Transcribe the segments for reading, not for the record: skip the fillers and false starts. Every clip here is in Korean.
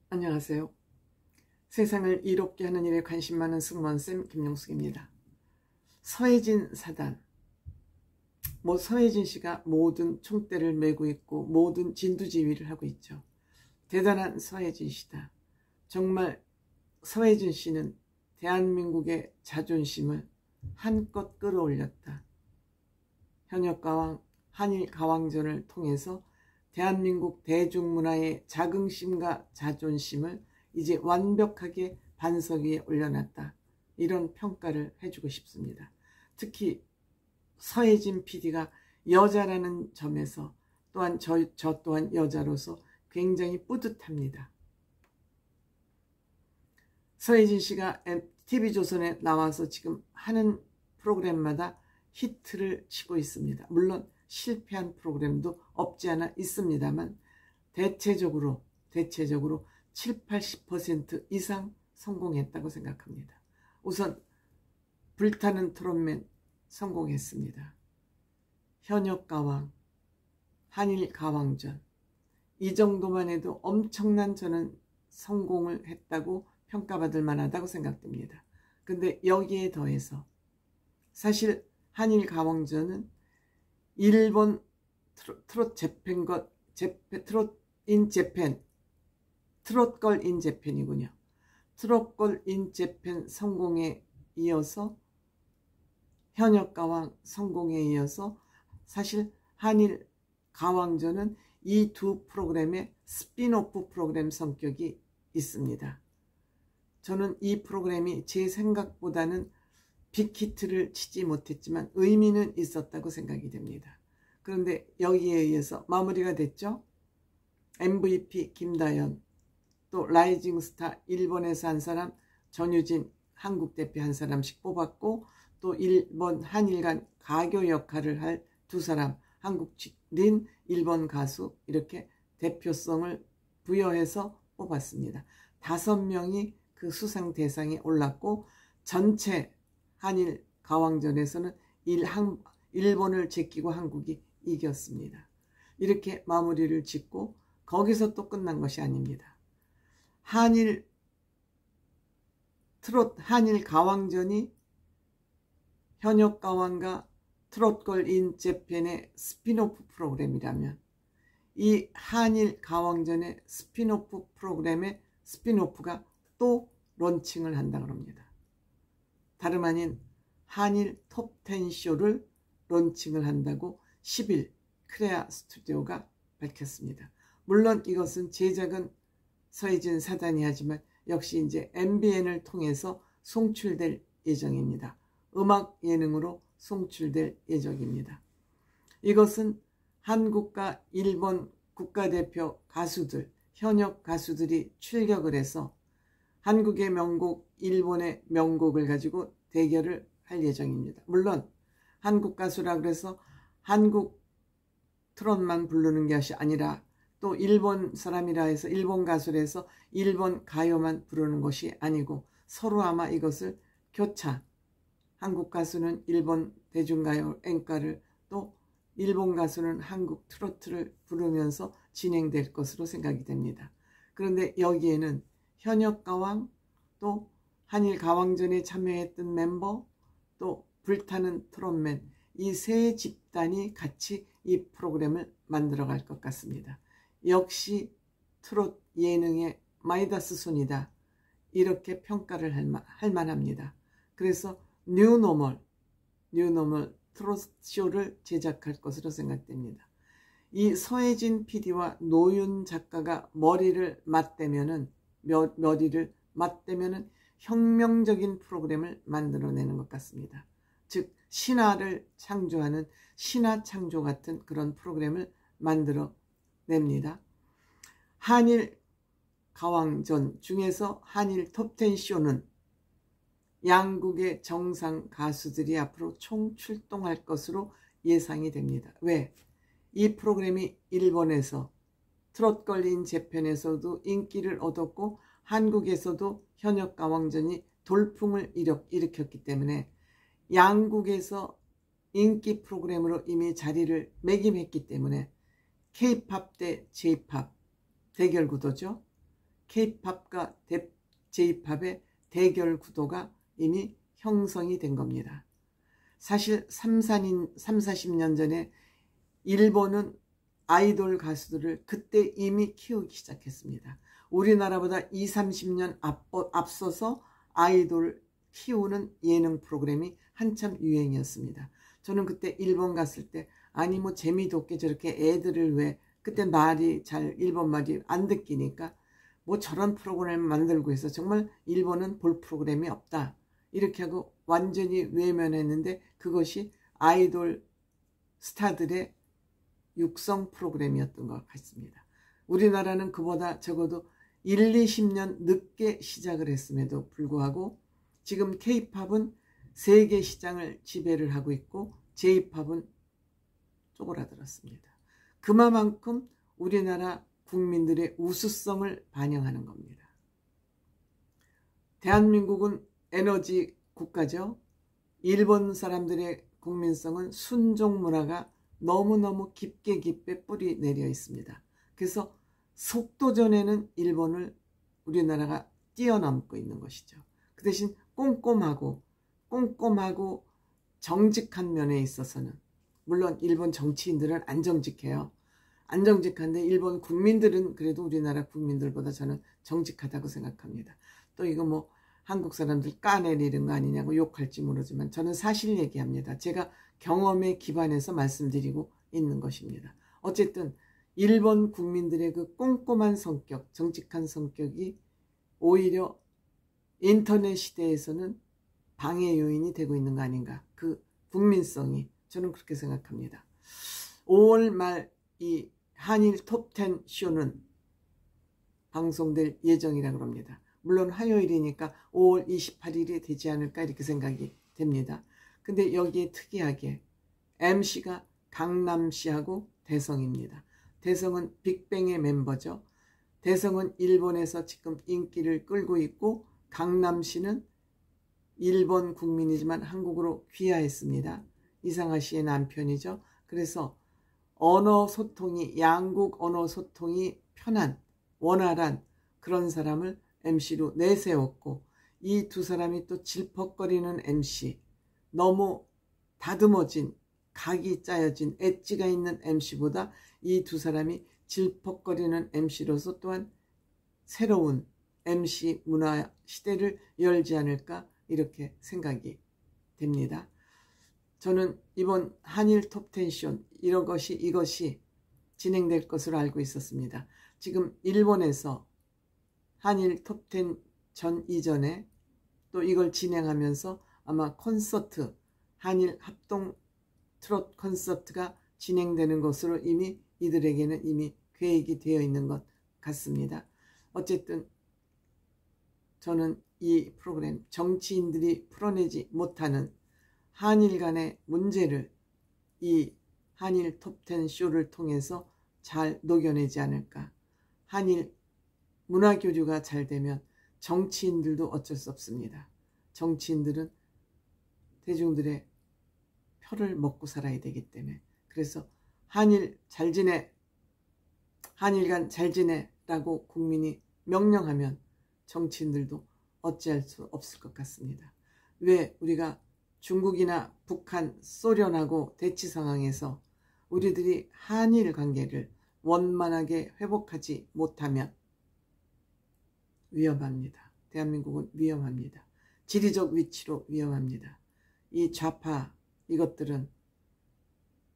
안녕하세요. 세상을 이롭게 하는 일에 관심 많은 승무원쌤 김용숙입니다. 서혜진 사단, 서혜진 씨가 모든 총대를 메고 있고 모든 진두지휘를 하고 있죠. 대단한 서혜진 씨다. 정말 서혜진 씨는 대한민국의 자존심을 한껏 끌어올렸다. 현역가왕, 한일가왕전을 통해서 대한민국 대중문화의 자긍심과 자존심을 이제 완벽하게 반석 위에 올려놨다. 이런 평가를 해주고 싶습니다. 특히 서혜진 PD가 여자라는 점에서 또한 저 또한 여자로서 굉장히 뿌듯합니다. 서혜진 씨가 TV조선에 나와서 지금 하는 프로그램마다 히트를 치고 있습니다. 물론 실패한 프로그램도 없지 않아 있습니다만 대체적으로 7, 80% 이상 성공했다고 생각합니다. 우선 불타는 트롯맨 성공했습니다. 현역가왕, 한일가왕전, 이 정도만 해도 엄청난 저는 성공을 했다고 평가받을 만하다고 생각됩니다. 근데 여기에 더해서 사실 한일가왕전은 일본 트롯걸 인 재팬이군요. 트롯걸 인 재팬 성공에 이어서 현역가왕 성공에 이어서 사실 한일 가왕전은 이 두 프로그램의 스핀오프 프로그램 성격이 있습니다. 저는 이 프로그램이 제 생각보다는 빅히트를 치지 못했지만 의미는 있었다고 생각이 됩니다. 그런데 여기에 의해서 마무리가 됐죠. MVP 김다연, 또 라이징 스타 일본에서 한 사람 전유진 한국 대표 한 사람씩 뽑았고, 또 일본 한일 간 가교 역할을 할 두 사람 한국인 일본 가수, 이렇게 대표성을 부여해서 뽑았습니다. 5명이 그 수상 대상에 올랐고, 전체 한일 가왕전에서는 일본을 제끼고 한국이 이겼습니다. 이렇게 마무리를 짓고 거기서 또 끝난 것이 아닙니다. 한일 가왕전이 현역 가왕과 트롯걸 인 재팬의 스핀오프 프로그램이라면 이 한일 가왕전의 스핀오프 프로그램의 스핀오프가 또 론칭을 한다고 합니다. 다름 아닌 한일 톱10 쇼를 론칭을 한다고 10일 크레아 스튜디오가 밝혔습니다. 물론 이것은 제작은 서혜진 사단이 하지만 역시 이제 MBN을 통해서 송출될 예정입니다. 음악 예능으로 송출될 예정입니다. 이것은 한국과 일본 국가대표 가수들, 현역 가수들이 출격을 해서 한국의 명곡, 일본의 명곡을 가지고 대결을 할 예정입니다. 물론 한국 가수라 그래서 한국 트롯만 부르는 것이 아니라 또 일본 사람이라 해서 일본 가수라 해서 일본 가요만 부르는 것이 아니고 서로 아마 이것을 교차, 한국 가수는 일본 대중가요 엔가를, 또 일본 가수는 한국 트로트를 부르면서 진행될 것으로 생각이 됩니다. 그런데 여기에는 현역가왕, 또 한일 가왕전에 참여했던 멤버, 또 불타는 트롯맨, 이 세 집단이 같이 이 프로그램을 만들어갈 것 같습니다. 역시 트롯 예능의 마이다스 손이다, 이렇게 평가를 할 만합니다. 그래서 뉴노멀 트롯쇼를 제작할 것으로 생각됩니다. 이 서혜진 PD와 노윤 작가가 머리를 맞대면은 혁명적인 프로그램을 만들어내는 것 같습니다. 즉 신화를 창조하는 신화 창조 같은 그런 프로그램을 만들어냅니다. 한일 가왕전 중에서 한일 톱10 쇼는 양국의 정상 가수들이 앞으로 총출동할 것으로 예상이 됩니다. 왜? 이 프로그램이 일본에서 트롯걸 인 재팬에서도 인기를 얻었고 한국에서도 현역 가왕전이 돌풍을 일으켰기 때문에 양국에서 인기 프로그램으로 이미 자리를 매김했기 때문에 K-팝 대 J-팝 대결 구도죠. K-팝과 J-팝의 대결 구도가 이미 형성이 된 겁니다. 사실 40년 전에 일본은 아이돌 가수들을 그때 이미 키우기 시작했습니다. 우리나라보다 20-30년 앞서서 아이돌 키우는 예능 프로그램이 한참 유행이었습니다. 저는 그때 일본 갔을 때 아니 뭐 재미도 없게 저렇게 애들을 왜 그때 말이 잘 일본 말이 안 듣기니까 뭐 저런 프로그램 만들고 해서 정말 일본은 볼 프로그램이 없다 이렇게 하고 완전히 외면했는데 그것이 아이돌 스타들의 육성 프로그램이었던 것 같습니다. 우리나라는 그보다 적어도 20년 늦게 시작을 했음에도 불구하고 지금 K-팝은 세계 시장을 지배를 하고 있고 J-팝은 쪼그라들었습니다. 그만큼 우리나라 국민들의 우수성을 반영하는 겁니다. 대한민국은 에너지 국가죠. 일본 사람들의 국민성은 순종 문화가 너무너무 깊게 뿌리 내려 있습니다. 그래서 속도전에는 일본을 우리나라가 뛰어넘고 있는 것이죠. 그 대신 꼼꼼하고 정직한 면에 있어서는 물론 일본 정치인들은 안 정직해요. 안 정직한데 일본 국민들은 그래도 우리나라 국민들보다 저는 정직하다고 생각합니다. 또 이거 뭐 한국 사람들 까내리는 거 아니냐고 욕할지 모르지만 저는 사실 얘기합니다. 제가 경험에 기반해서 말씀드리고 있는 것입니다. 어쨌든 일본 국민들의 그 꼼꼼한 성격, 정직한 성격이 오히려 인터넷 시대에서는 방해 요인이 되고 있는 거 아닌가. 그 국민성이 저는 그렇게 생각합니다. 5월 말 이 한일 톱10 쇼는 방송될 예정이라고 합니다. 물론 화요일이니까 5월 28일이 되지 않을까 이렇게 생각이 됩니다. 근데 여기에 특이하게 MC가 강남씨하고 대성입니다. 대성은 빅뱅의 멤버죠. 대성은 일본에서 지금 인기를 끌고 있고 강남씨는 일본 국민이지만 한국으로 귀화했습니다. 이상하 씨의 남편이죠. 그래서 언어 소통이 양국 언어 소통이 편한 원활한 그런 사람을 MC로 내세웠고 이 두 사람이 또 질퍽거리는 MC 너무 다듬어진 각이 짜여진 엣지가 있는 MC보다 이 두 사람이 질퍽거리는 MC로서 또한 새로운 MC 문화 시대를 열지 않을까 이렇게 생각이 됩니다. 저는 이번 한일 톱10 쇼 이것이 진행될 것으로 알고 있었습니다. 지금 일본에서 한일 톱10 전 이전에 또 이걸 진행하면서 아마 콘서트 한일 합동 트롯 콘서트가 진행되는 것으로 이미 이들에게는 이미 계획이 되어 있는 것 같습니다. 어쨌든 저는 이 프로그램 정치인들이 풀어내지 못하는 한일 간의 문제를 이 한일 톱10 쇼를 통해서 잘 녹여내지 않을까. 한일 문화교류가 잘 되면 정치인들도 어쩔 수 없습니다. 정치인들은 대중들의 표를 먹고 살아야 되기 때문에 그래서 한일 잘 지내, 한일 간 잘 지내라고 국민이 명령하면 정치인들도 어찌할 수 없을 것 같습니다. 왜 우리가 중국이나 북한, 소련하고 대치 상황에서 우리들이 한일 관계를 원만하게 회복하지 못하면 위험합니다. 대한민국은 위험합니다. 지리적 위치로 위험합니다. 이 좌파 이것들은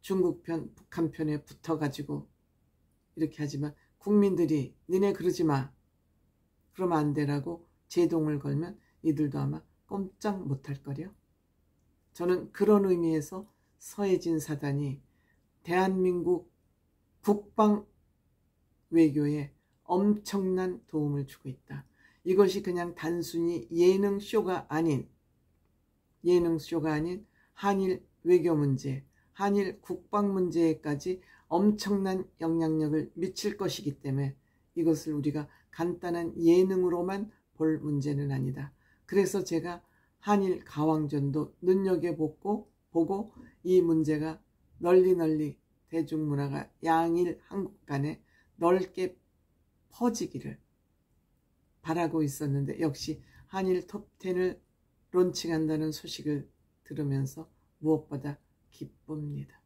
중국 편, 북한 편에 붙어가지고 이렇게 하지만 국민들이 니네 그러지 마. 그러면 안 되라고 제동을 걸면 이들도 아마 꼼짝 못할 거려. 저는 그런 의미에서 서해진 사단이 대한민국 국방 외교에 엄청난 도움을 주고 있다. 이것이 그냥 단순히 예능쇼가 아닌 한일 외교 문제, 한일 국방 문제에까지 엄청난 영향력을 미칠 것이기 때문에 이것을 우리가 간단한 예능으로만 볼 문제는 아니다. 그래서 제가 한일 가왕전도 눈여겨보고 이 문제가 널리 대중문화가 양일 한국 간에 넓게 퍼지기를 바라고 있었는데 역시 한일 톱10을 론칭한다는 소식을 들으면서 무엇보다 기쁩니다.